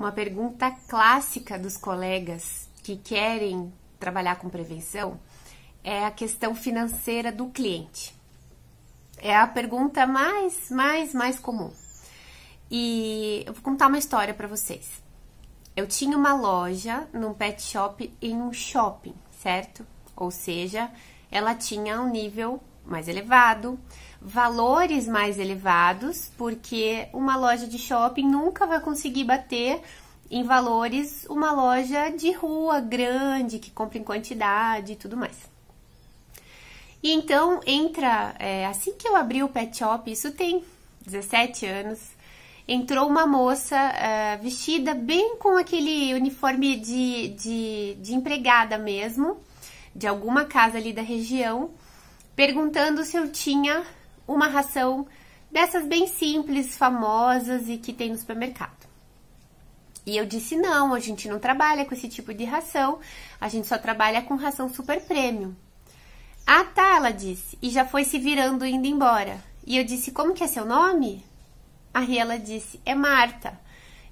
Uma pergunta clássica dos colegas que querem trabalhar com prevenção é a questão financeira do cliente. É a pergunta mais comum. E eu vou contar uma história para vocês. Eu tinha uma loja num pet shop em um shopping, certo? Ou seja, ela tinha um nível mais elevado, valores mais elevados, porque uma loja de shopping nunca vai conseguir bater em valores uma loja de rua grande, que compra em quantidade e tudo mais. E então, assim que eu abri o pet shop, isso tem 17 anos, entrou uma moça vestida bem com aquele uniforme de empregada mesmo, de alguma casa ali da região, perguntando se eu tinha uma ração dessas bem simples, famosas e que tem no supermercado. E eu disse, não, a gente não trabalha com esse tipo de ração, a gente só trabalha com ração super premium. Ah, tá, ela disse, e já foi se virando indo embora. E eu disse, como que é seu nome? Aí ela disse, é Marta.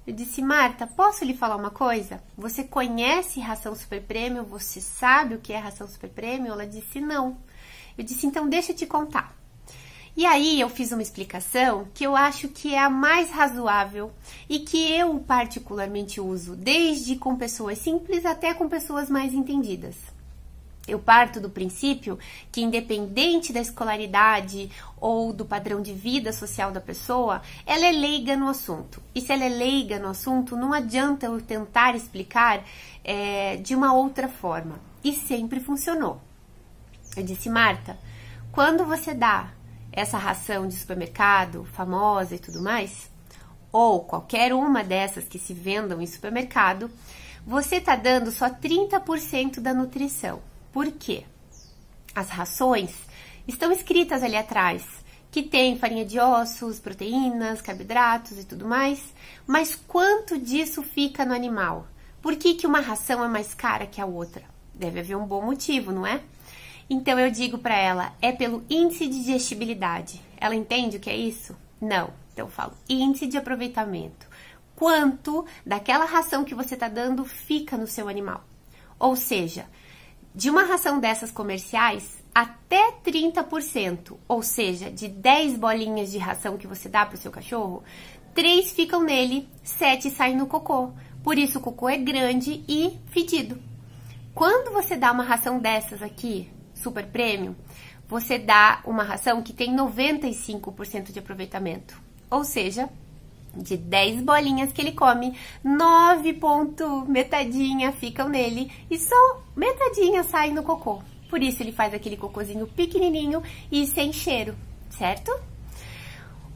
Eu disse, Marta, posso lhe falar uma coisa? Você conhece ração super premium? Você sabe o que é ração super premium? Ela disse, não. Eu disse, então deixa eu te contar. E aí eu fiz uma explicação que eu acho que é a mais razoável e que eu particularmente uso, desde com pessoas simples até com pessoas mais entendidas. Eu parto do princípio que, independente da escolaridade ou do padrão de vida social da pessoa, ela é leiga no assunto. E se ela é leiga no assunto, não adianta eu tentar explicar de uma outra forma. E sempre funcionou. Eu disse, Marta, quando você dá essa ração de supermercado, famosa e tudo mais, ou qualquer uma dessas que se vendam em supermercado, você está dando só 30% da nutrição. Por quê? As rações estão escritas ali atrás, que tem farinha de ossos, proteínas, carboidratos e tudo mais, mas quanto disso fica no animal? Por que uma ração é mais cara que a outra? Deve haver um bom motivo, não é? Então eu digo para ela, é pelo índice de digestibilidade. Ela entende o que é isso? Não. Então eu falo, índice de aproveitamento. Quanto daquela ração que você está dando fica no seu animal? Ou seja, de uma ração dessas comerciais, até 30%, ou seja, de 10 bolinhas de ração que você dá para o seu cachorro, 3 ficam nele, 7 saem no cocô. Por isso o cocô é grande e fedido. Quando você dá uma ração dessas aqui, super premium, você dá uma ração que tem 95% de aproveitamento. Ou seja, de 10 bolinhas que ele come, 9 metadinha ficam nele e só metadinha sai no cocô. Por isso ele faz aquele cocôzinho pequenininho e sem cheiro, certo?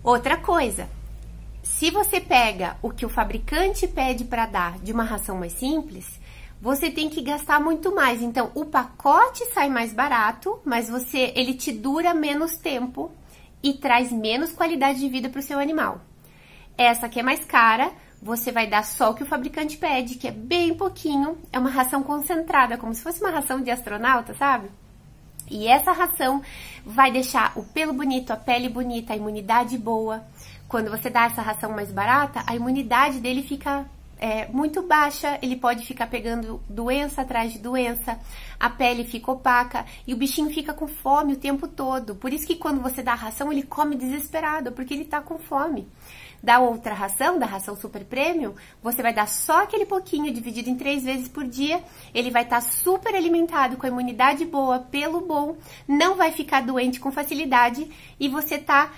Outra coisa, se você pega o que o fabricante pede para dar de uma ração mais simples, você tem que gastar muito mais. Então, o pacote sai mais barato, mas ele te dura menos tempo e traz menos qualidade de vida para o seu animal. Essa que é mais cara, você vai dar só o que o fabricante pede, que é bem pouquinho, é uma ração concentrada, como se fosse uma ração de astronauta, sabe? E essa ração vai deixar o pelo bonito, a pele bonita, a imunidade boa. Quando você dá essa ração mais barata, a imunidade dele fica muito baixa, ele pode ficar pegando doença atrás de doença, a pele fica opaca e o bichinho fica com fome o tempo todo. Por isso que quando você dá a ração, ele come desesperado, porque ele tá com fome. Da outra ração, da ração super premium, você vai dar só aquele pouquinho, dividido em 3 vezes por dia, ele vai estar super alimentado, com a imunidade boa, pelo bom, não vai ficar doente com facilidade e você tá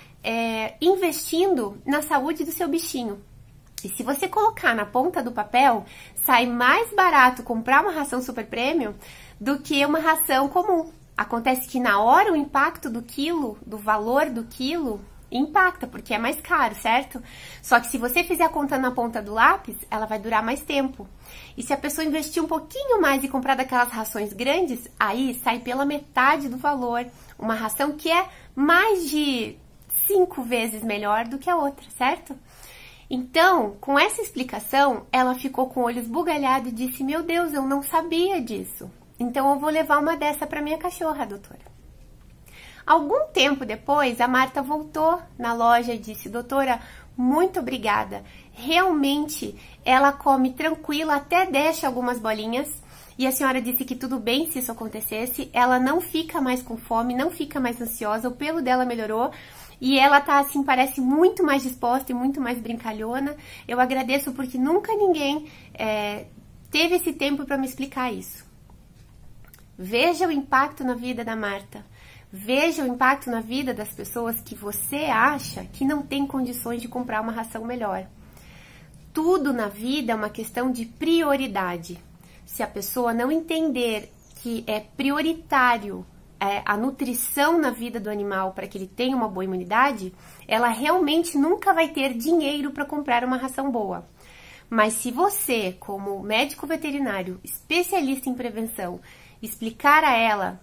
investindo na saúde do seu bichinho. E se você colocar na ponta do papel, sai mais barato comprar uma ração super premium do que uma ração comum. Acontece que na hora o impacto do quilo, do valor do quilo, impacta, porque é mais caro, certo? Só que se você fizer a conta na ponta do lápis, ela vai durar mais tempo. E se a pessoa investir um pouquinho mais e comprar daquelas rações grandes, aí sai pela metade do valor. Uma ração que é mais de 5 vezes melhor do que a outra, certo? Então, com essa explicação, ela ficou com o olho esbugalhado e disse, meu Deus, eu não sabia disso. Então, eu vou levar uma dessa para minha cachorra, doutora. Algum tempo depois, a Marta voltou na loja e disse, doutora, muito obrigada. Realmente, ela come tranquila, até deixa algumas bolinhas. E a senhora disse que tudo bem se isso acontecesse. Ela não fica mais com fome, não fica mais ansiosa, o pelo dela melhorou. E ela tá assim, parece muito mais disposta e muito mais brincalhona. Eu agradeço porque nunca ninguém teve esse tempo para me explicar isso. Veja o impacto na vida da Marta. Veja o impacto na vida das pessoas que você acha que não tem condições de comprar uma ração melhor. Tudo na vida é uma questão de prioridade. Se a pessoa não entender que é prioritário a nutrição na vida do animal para que ele tenha uma boa imunidade, ela realmente nunca vai ter dinheiro para comprar uma ração boa. Mas se você, como médico veterinário, especialista em prevenção, explicar a ela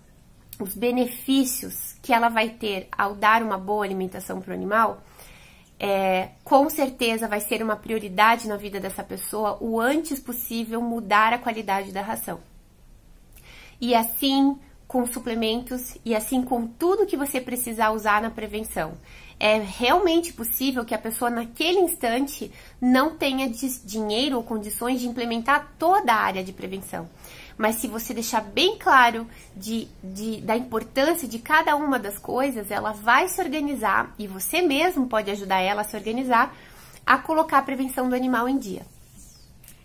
os benefícios que ela vai ter ao dar uma boa alimentação para o animal, com certeza vai ser uma prioridade na vida dessa pessoa o antes possível mudar a qualidade da ração. E assim com suplementos e assim com tudo que você precisar usar na prevenção. É realmente possível que a pessoa naquele instante não tenha dinheiro ou condições de implementar toda a área de prevenção. Mas se você deixar bem claro da importância de cada uma das coisas, ela vai se organizar e você mesmo pode ajudar ela a se organizar a colocar a prevenção do animal em dia.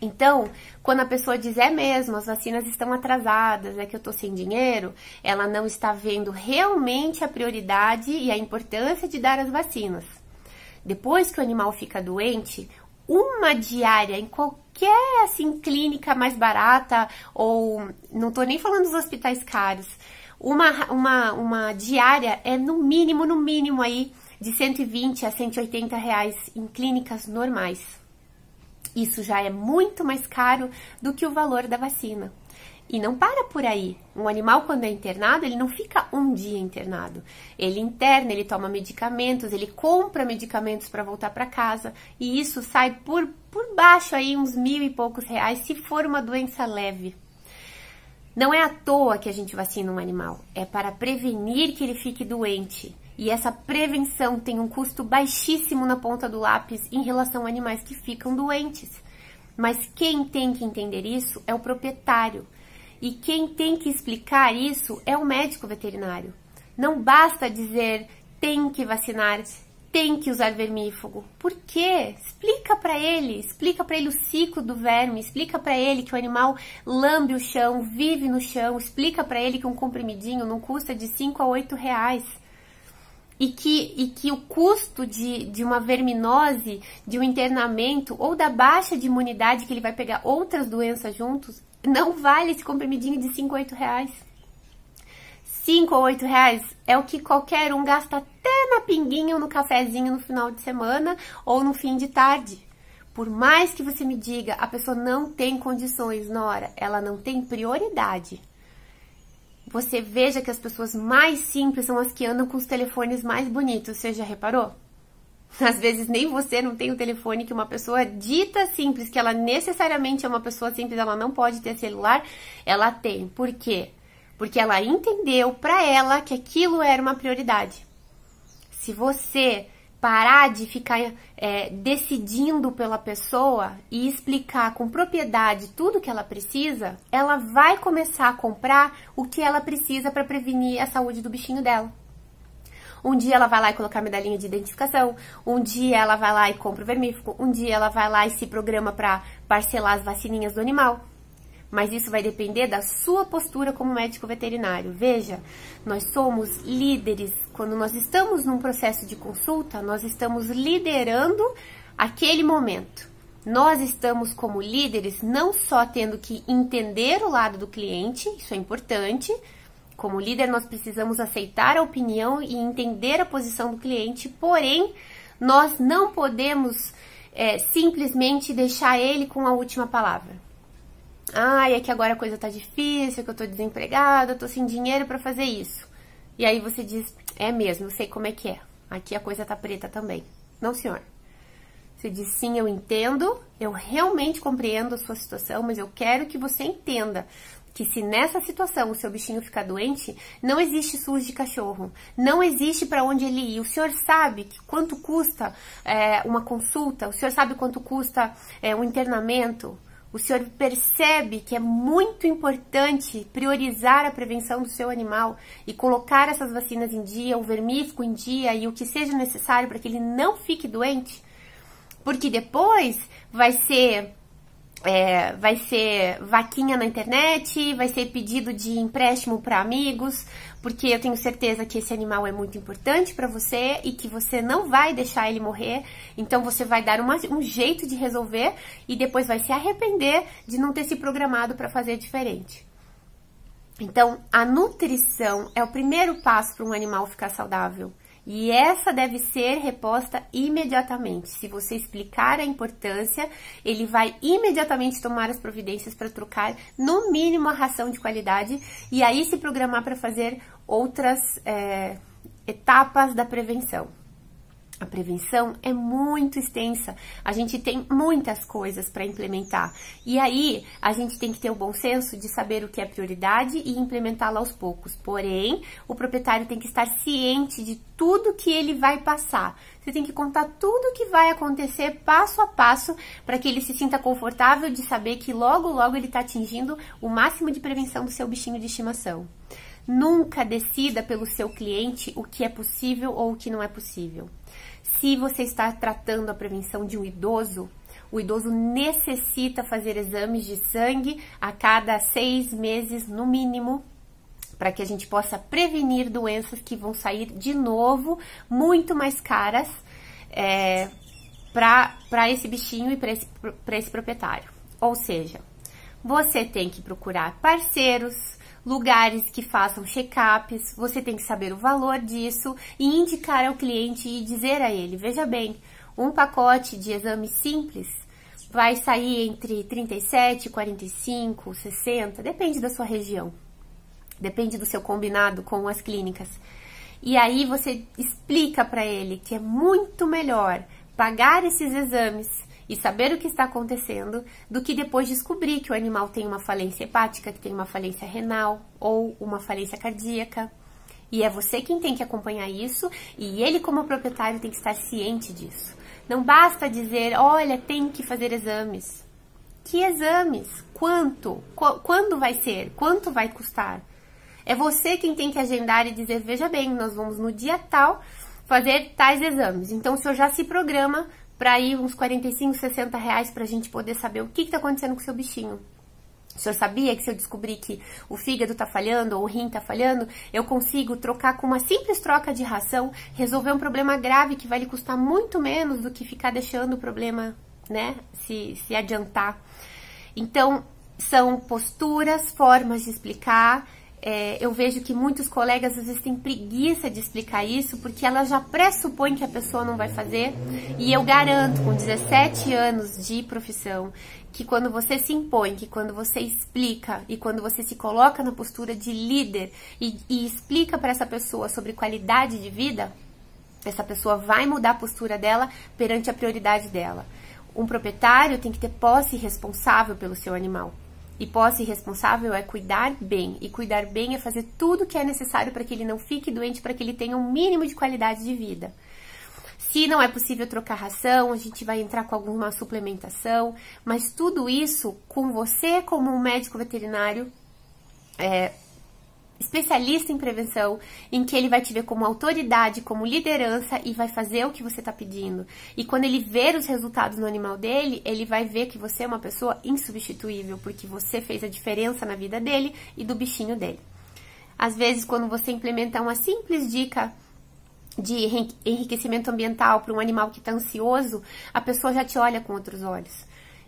Então, quando a pessoa diz, é mesmo, as vacinas estão atrasadas, é que eu tô sem dinheiro, ela não está vendo realmente a prioridade e a importância de dar as vacinas. Depois que o animal fica doente, uma diária em qualquer assim clínica mais barata, ou não tô nem falando dos hospitais caros, uma diária é no mínimo aí de 120 a 180 reais em clínicas normais. Isso já é muito mais caro do que o valor da vacina. E não para por aí. Um animal, quando é internado, ele não fica um dia internado. Ele interna, ele toma medicamentos, ele compra medicamentos para voltar para casa. E isso sai por baixo aí, uns 1.000 e poucos reais, se for uma doença leve. Não é à toa que a gente vacina um animal. É para prevenir que ele fique doente. E essa prevenção tem um custo baixíssimo na ponta do lápis em relação a animais que ficam doentes. Mas quem tem que entender isso é o proprietário. E quem tem que explicar isso é o médico veterinário. Não basta dizer tem que vacinar, tem que usar vermífugo. Por quê? Explica para ele o ciclo do verme, explica para ele que o animal lambe o chão, vive no chão, explica para ele que um comprimidinho não custa de 5 a 8 reais. E que o custo de uma verminose, de um internamento ou da baixa de imunidade que ele vai pegar outras doenças juntos, não vale esse comprimidinho de 5 a 8 reais. 5 ou 8 reais é o que qualquer um gasta até na pinguinha ou no cafezinho no final de semana ou no fim de tarde. Por mais que você me diga, a pessoa não tem condições, Nora, ela não tem prioridade. Você veja que as pessoas mais simples são as que andam com os telefones mais bonitos, você já reparou? Às vezes nem você não tem o telefone que uma pessoa dita simples, que ela necessariamente é uma pessoa simples, ela não pode ter celular, ela tem. Por quê? Porque ela entendeu pra ela que aquilo era uma prioridade. Se você parar de ficar decidindo pela pessoa e explicar com propriedade tudo que ela precisa, ela vai começar a comprar o que ela precisa para prevenir a saúde do bichinho dela. Um dia ela vai lá e colocar a medalhinha de identificação, um dia ela vai lá e compra o vermífugo, um dia ela vai lá e se programa para parcelar as vacininhas do animal. Mas isso vai depender da sua postura como médico veterinário. Veja, nós somos líderes. Quando nós estamos num processo de consulta, nós estamos liderando aquele momento. Nós estamos como líderes não só tendo que entender o lado do cliente, isso é importante. Como líder, nós precisamos aceitar a opinião e entender a posição do cliente, porém, nós não podemos simplesmente deixar ele com a última palavra. Ah, é que agora a coisa tá difícil, que eu tô desempregada, eu tô sem dinheiro pra fazer isso. E aí você diz, é mesmo, eu sei como é que é. Aqui a coisa tá preta também. Não, senhor. Você diz, sim, eu entendo, eu realmente compreendo a sua situação, mas eu quero que você entenda. que se nessa situação o seu bichinho ficar doente, não existe SUS de cachorro, não existe para onde ele ir. O senhor sabe que quanto custa uma consulta, o senhor sabe quanto custa um internamento, o senhor percebe que é muito importante priorizar a prevenção do seu animal e colocar essas vacinas em dia, o vermífugo em dia e o que seja necessário para que ele não fique doente, porque depois vai ser vaquinha na internet, vai ser pedido de empréstimo para amigos, porque eu tenho certeza que esse animal é muito importante para você e que você não vai deixar ele morrer, então você vai dar um jeito de resolver e depois vai se arrepender de não ter se programado para fazer diferente. Então, a nutrição é o primeiro passo para um animal ficar saudável. E essa deve ser reposta imediatamente. Se você explicar a importância, ele vai imediatamente tomar as providências para trocar, no mínimo, a ração de qualidade e aí se programar para fazer outras etapas da prevenção. A prevenção é muito extensa, a gente tem muitas coisas para implementar. E aí, a gente tem que ter o bom senso de saber o que é prioridade e implementá-la aos poucos. Porém, o proprietário tem que estar ciente de tudo que ele vai passar. Você tem que contar tudo o que vai acontecer passo a passo para que ele se sinta confortável de saber que logo, logo ele está atingindo o máximo de prevenção do seu bichinho de estimação. Nunca decida pelo seu cliente o que é possível ou o que não é possível. Se você está tratando a prevenção de um idoso, o idoso necessita fazer exames de sangue a cada 6 meses, no mínimo, para que a gente possa prevenir doenças que vão sair de novo muito mais caras para esse bichinho e para esse proprietário. Ou seja, você tem que procurar parceiros, lugares que façam check-ups, você tem que saber o valor disso e indicar ao cliente e dizer a ele, veja bem, um pacote de exames simples vai sair entre 37, 45, 60, depende da sua região, depende do seu combinado com as clínicas. E aí você explica para ele que é muito melhor pagar esses exames e saber o que está acontecendo, do que depois descobrir que o animal tem uma falência hepática, que tem uma falência renal ou uma falência cardíaca. E é você quem tem que acompanhar isso e ele, como proprietário, tem que estar ciente disso. Não basta dizer, olha, tem que fazer exames. Que exames? Quanto? Quando vai ser? Quanto vai custar? É você quem tem que agendar e dizer, veja bem, nós vamos no dia tal fazer tais exames. Então, o senhor já se programa para ir uns 45, 60 reais para a gente poder saber o que está acontecendo com o seu bichinho. O senhor sabia que se eu descobrir que o fígado está falhando ou o rim está falhando, eu consigo trocar com uma simples troca de ração, resolver um problema grave que vai lhe custar muito menos do que ficar deixando o problema, né, se adiantar. Então, são posturas, formas de explicar. Eu vejo que muitos colegas às vezes têm preguiça de explicar isso, porque ela já pressupõe que a pessoa não vai fazer, e eu garanto, com 17 anos de profissão, que quando você se impõe, que quando você explica, e quando você se coloca na postura de líder, e explica para essa pessoa sobre qualidade de vida, essa pessoa vai mudar a postura dela perante a prioridade dela. Um proprietário tem que ter posse responsável pelo seu animal. E posse responsável é cuidar bem. E cuidar bem é fazer tudo o que é necessário para que ele não fique doente, para que ele tenha um mínimo de qualidade de vida. Se não é possível trocar ração, a gente vai entrar com alguma suplementação. Mas tudo isso com você como um médico veterinário especialista em prevenção, em que ele vai te ver como autoridade, como liderança e vai fazer o que você está pedindo. E quando ele ver os resultados no animal dele, ele vai ver que você é uma pessoa insubstituível, porque você fez a diferença na vida dele e do bichinho dele. Às vezes, quando você implementa uma simples dica de enriquecimento ambiental para um animal que está ansioso, a pessoa já te olha com outros olhos.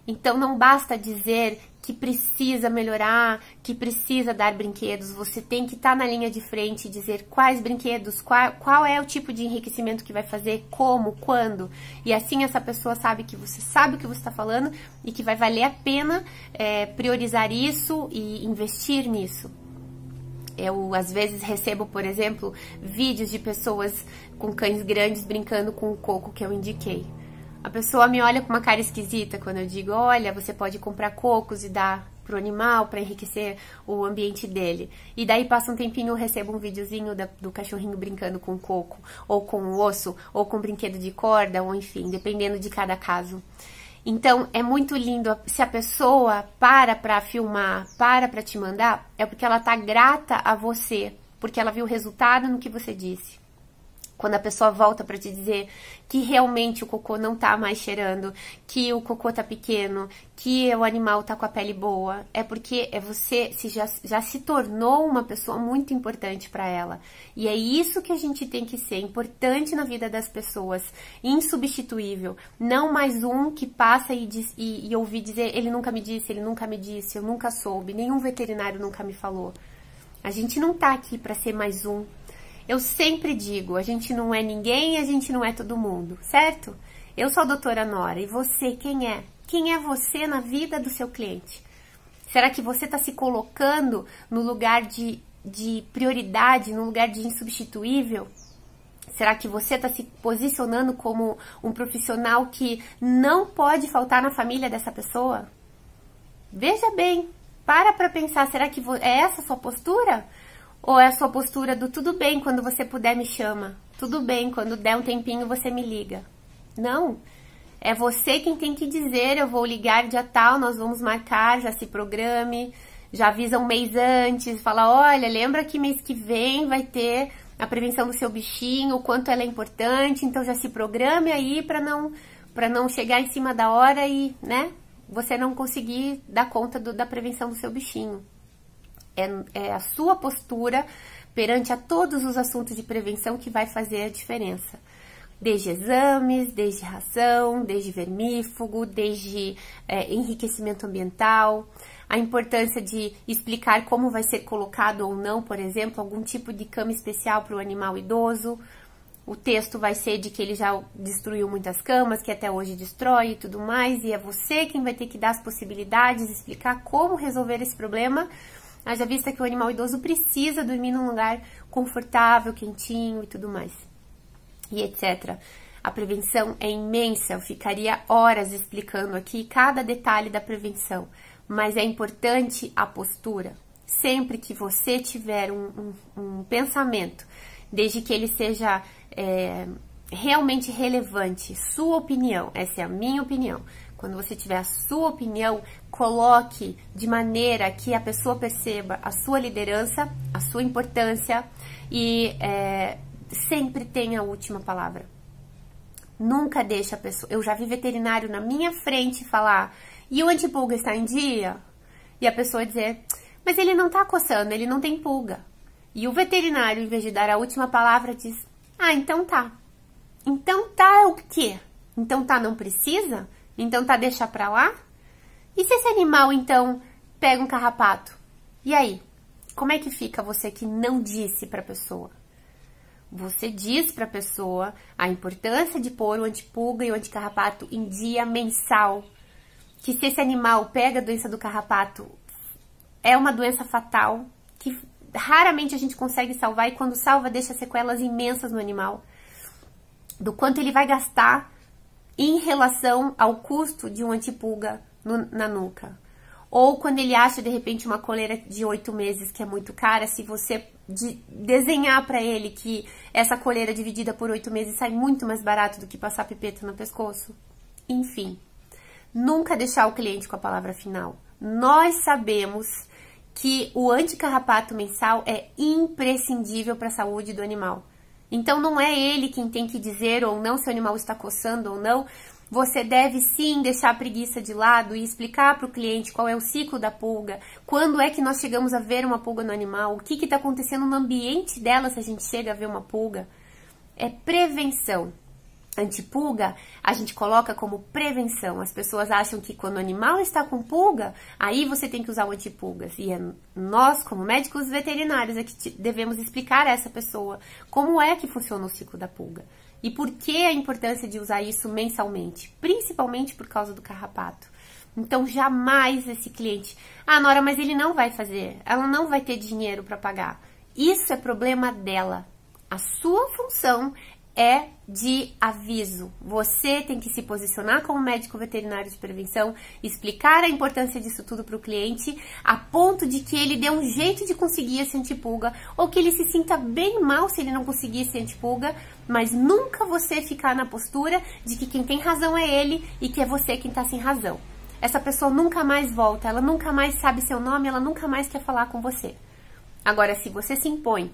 Então, não basta dizer que precisa melhorar, que precisa dar brinquedos. Você tem que estar na linha de frente e dizer quais brinquedos, qual é o tipo de enriquecimento que vai fazer, como, quando. E assim essa pessoa sabe que você sabe o que você está falando e que vai valer a pena priorizar isso e investir nisso. Eu, às vezes, recebo, por exemplo, vídeos de pessoas com cães grandes brincando com o coco que eu indiquei. A pessoa me olha com uma cara esquisita quando eu digo, olha, você pode comprar cocos e dar pro animal, para enriquecer o ambiente dele. E daí passa um tempinho, eu recebo um videozinho do cachorrinho brincando com coco, ou com o osso, ou com brinquedo de corda, ou enfim, dependendo de cada caso. Então, é muito lindo, se a pessoa para filmar, para te mandar, é porque ela tá grata a você, porque ela viu o resultado no que você disse. Quando a pessoa volta para te dizer que realmente o cocô não tá mais cheirando, que o cocô tá pequeno, que o animal tá com a pele boa, é porque você já se tornou uma pessoa muito importante para ela. E é isso que a gente tem que ser, importante na vida das pessoas, insubstituível. Não mais um que passa e ouvir dizer, ele nunca me disse, eu nunca soube, nenhum veterinário nunca me falou. A gente não tá aqui para ser mais um. Eu sempre digo, a gente não é ninguém, a gente não é todo mundo, certo? Eu sou a doutora Nora, e você, quem é? Quem é você na vida do seu cliente? Será que você está se colocando no lugar de prioridade, no lugar de insubstituível? Será que você está se posicionando como um profissional que não pode faltar na família dessa pessoa? Veja bem, para pensar, será que é essa a sua postura? Ou é a sua postura do tudo bem, quando você puder me chama, tudo bem, quando der um tempinho você me liga? Não, é você quem tem que dizer, eu vou ligar dia tal, nós vamos marcar, já se programe, já avisa um mês antes, fala, olha, lembra que mês que vem vai ter a prevenção do seu bichinho, o quanto ela é importante, então já se programe aí para não chegar em cima da hora e, né, você não conseguir dar conta da prevenção do seu bichinho. É a sua postura perante a todos os assuntos de prevenção que vai fazer a diferença. Desde exames, desde ração, desde vermífugo, desde enriquecimento ambiental, a importância de explicar como vai ser colocado ou não, por exemplo, algum tipo de cama especial para o animal idoso. O texto vai ser de que ele já destruiu muitas camas, que até hoje destrói e tudo mais, e é você quem vai ter que dar as possibilidades, explicar como resolver esse problema. Haja vista que o animal idoso precisa dormir num lugar confortável, quentinho e tudo mais. E etc. A prevenção é imensa, eu ficaria horas explicando aqui cada detalhe da prevenção. Mas é importante a postura. Sempre que você tiver um pensamento, desde que ele seja realmente relevante, sua opinião, essa é a minha opinião. Quando você tiver a sua opinião, coloque de maneira que a pessoa perceba a sua liderança, a sua importância e sempre tenha a última palavra. Nunca deixe a pessoa... Eu já vi veterinário na minha frente falar, e o antipulga está em dia? E a pessoa dizer, mas ele não está coçando, ele não tem pulga. E o veterinário, em vez de dar a última palavra, diz, ah, então tá. Então tá o quê? Então tá, não precisa? Então tá, deixa pra lá? E se esse animal, então, pega um carrapato? E aí? Como é que fica você que não disse pra pessoa? Você diz pra pessoa a importância de pôr o antipulga e o anticarrapato em dia mensal. Que se esse animal pega a doença do carrapato, é uma doença fatal, que raramente a gente consegue salvar, e quando salva deixa sequelas imensas no animal. Do quanto ele vai gastar em relação ao custo de um antipulga na nuca. Ou quando ele acha, de repente, uma coleira de 8 meses que é muito cara, se você desenhar para ele que essa coleira dividida por 8 meses sai muito mais barato do que passar pipeta no pescoço. Enfim, nunca deixar o cliente com a palavra final. Nós sabemos que o anticarrapato mensal é imprescindível para a saúde do animal. Então, não é ele quem tem que dizer ou não se o animal está coçando ou não. Você deve sim deixar a preguiça de lado e explicar para o cliente qual é o ciclo da pulga, quando é que nós chegamos a ver uma pulga no animal, o que está acontecendo no ambiente dela se a gente chega a ver uma pulga. É prevenção. Antipulga, a gente coloca como prevenção. As pessoas acham que quando o animal está com pulga, aí você tem que usar o antipulgas. E nós, como médicos veterinários, é que devemos explicar a essa pessoa como é que funciona o ciclo da pulga. E por que a importância de usar isso mensalmente, principalmente por causa do carrapato. Então, jamais esse cliente... Ah, Nora, mas ele não vai fazer, ela não vai ter dinheiro para pagar. Isso é problema dela. A sua função é de aviso. Você tem que se posicionar como médico veterinário de prevenção, explicar a importância disso tudo para o cliente, a ponto de que ele dê um jeito de conseguir esse antipulga, ou que ele se sinta bem mal se ele não conseguir esse antipulga, mas nunca você ficar na postura de que quem tem razão é ele e que é você quem está sem razão. Essa pessoa nunca mais volta, ela nunca mais sabe seu nome, ela nunca mais quer falar com você. Agora, se você se impõe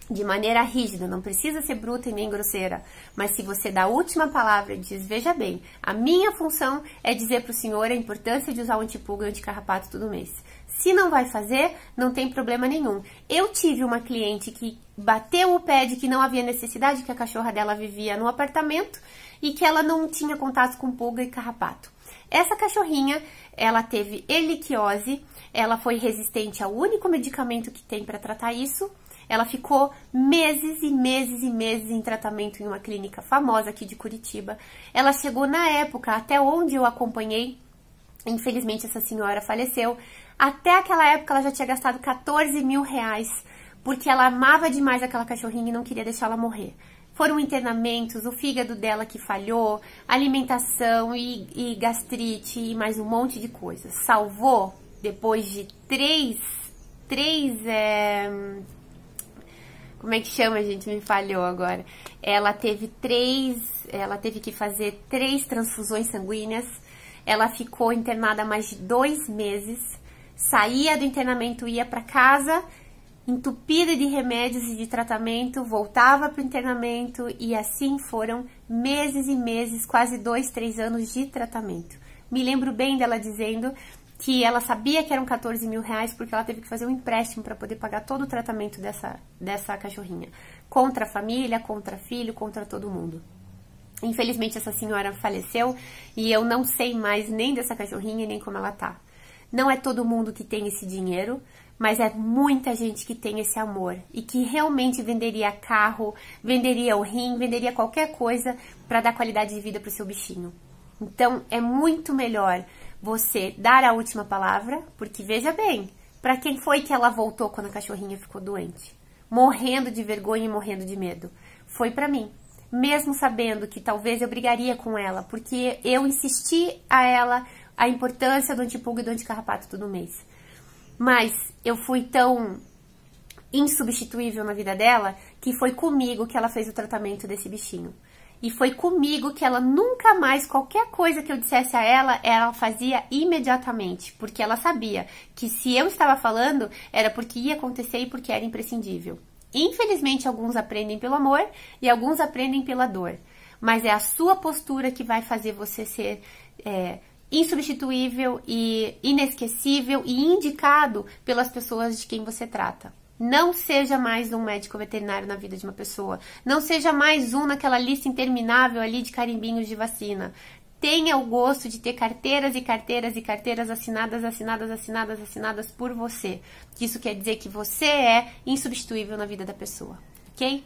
de maneira rígida, não precisa ser bruta e nem grosseira, mas se você dá a última palavra e diz, veja bem, a minha função é dizer para o senhor a importância de usar o antipulga e anticarrapato todo mês. Se não vai fazer, não tem problema nenhum. Eu tive uma cliente que bateu o pé de que não havia necessidade, que a cachorra dela vivia no apartamento e que ela não tinha contato com pulga e carrapato. Essa cachorrinha, ela teve erliquiose, ela foi resistente ao único medicamento que tem para tratar isso. Ela ficou meses e meses e meses em tratamento em uma clínica famosa aqui de Curitiba. Ela chegou na época, até onde eu acompanhei, infelizmente essa senhora faleceu, até aquela época ela já tinha gastado 14 mil reais, porque ela amava demais aquela cachorrinha e não queria deixar ela morrer. Foram internamentos, o fígado dela que falhou, alimentação e gastrite e mais um monte de coisas. Salvou depois de como é que chama, gente? Me falhou agora. Ela teve que fazer 3 transfusões sanguíneas. Ela ficou internada mais de 2 meses. Saía do internamento, ia para casa, entupida de remédios e de tratamento, voltava para o internamento e assim foram meses e meses, quase 2, 3 anos de tratamento. Me lembro bem dela dizendo que ela sabia que eram 14 mil reais porque ela teve que fazer um empréstimo para poder pagar todo o tratamento dessa cachorrinha. Contra a família, contra filho, contra todo mundo. Infelizmente essa senhora faleceu e eu não sei mais nem dessa cachorrinha nem como ela tá. Não é todo mundo que tem esse dinheiro, mas é muita gente que tem esse amor e que realmente venderia carro, venderia o rim, venderia qualquer coisa para dar qualidade de vida para o seu bichinho. Então é muito melhor você dar a última palavra, porque veja bem, para quem foi que ela voltou quando a cachorrinha ficou doente? Morrendo de vergonha e morrendo de medo. Foi para mim. Mesmo sabendo que talvez eu brigaria com ela, porque eu insisti a ela a importância do antipulga e do anticarrapato todo mês. Mas eu fui tão insubstituível na vida dela que foi comigo que ela fez o tratamento desse bichinho. E foi comigo que ela nunca mais, qualquer coisa que eu dissesse a ela fazia imediatamente. Porque ela sabia que se eu estava falando, era porque ia acontecer e porque era imprescindível. Infelizmente, alguns aprendem pelo amor e alguns aprendem pela dor. Mas é a sua postura que vai fazer você ser insubstituível e inesquecível e indicado pelas pessoas de quem você trata. Não seja mais um médico veterinário na vida de uma pessoa. Não seja mais um naquela lista interminável ali de carimbinhos de vacina. Tenha o gosto de ter carteiras e carteiras e carteiras assinadas por você. Isso quer dizer que você é insubstituível na vida da pessoa, ok?